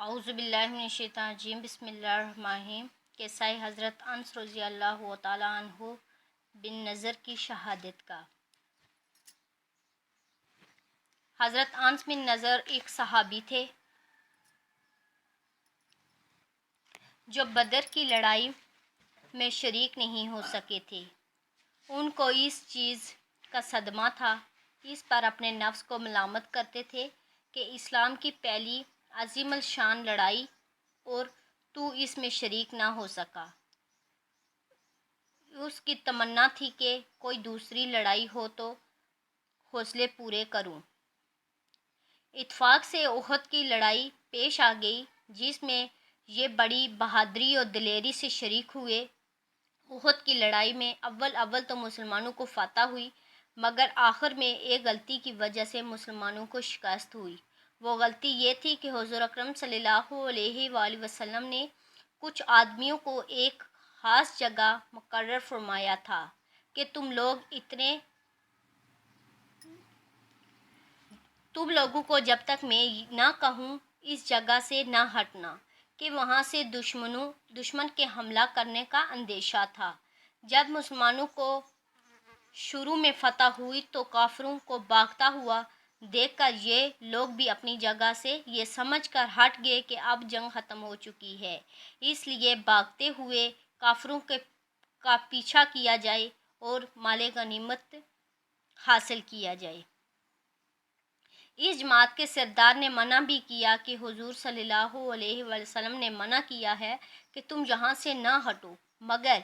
اعوذ باللہ من الشیطان الرجیم بسم اللہ الرحمن الرحیم قصہ حضرت انس رضی اللہ تعالیٰ عنہ بن نضر کی شہادت کا۔ حضرت انس بن نضر ایک صحابی تھے جو بدر کی لڑائی میں شریک نہیں ہو سکے تھے۔ ان کو اس چیز کا صدمہ تھا، اس پر اپنے نفس کو ملامت کرتے تھے کہ اسلام کی پہلی عظیم الشان لڑائی اور تو اس میں شریک نہ ہو سکا۔ اس کی تمنا تھی کہ کوئی دوسری لڑائی ہو تو حوصلے پورے کروں۔ اتفاق سے احد کی لڑائی پیش آ گئی جس میں یہ بڑی بہادری اور دلیری سے شریک ہوئے۔ احد کی لڑائی میں اول تو مسلمانوں کو فتح ہوئی، مگر آخر میں ایک غلطی کی وجہ سے مسلمانوں کو شکست ہوئی۔ وہ غلطی یہ تھی کہ حضور اکرم صلی اللہ علیہ وآلہ وسلم نے کچھ آدمیوں کو ایک خاص جگہ مقرر فرمایا تھا کہ تم لوگوں کو جب تک میں نہ کہوں اس جگہ سے نہ ہٹنا، کہ وہاں سے دشمن کے حملہ کرنے کا اندیشہ تھا۔ جب مسلمانوں کو شروع میں فتح ہوئی تو کافروں کو بھاگتا ہوا دیکھ کر یہ لوگ بھی اپنی جگہ سے یہ سمجھ کر ہٹ گئے کہ اب جنگ ختم ہو چکی ہے، اس لیے بھاگتے ہوئے کافروں کا پیچھا کیا جائے اور مال غنیمت حاصل کیا جائے۔ اس جماعت کے سردار نے منع بھی کیا کہ حضور صلی اللہ علیہ وسلم نے منع کیا ہے کہ تم یہاں سے نہ ہٹو، مگر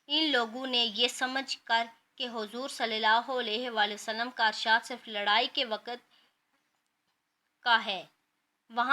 ان لوگوں نے یہ سمجھ کر کہ حضور صلی اللہ علیہ وسلم کا ارشاد صرف لڑائی کے وقت کا ہے، وہاں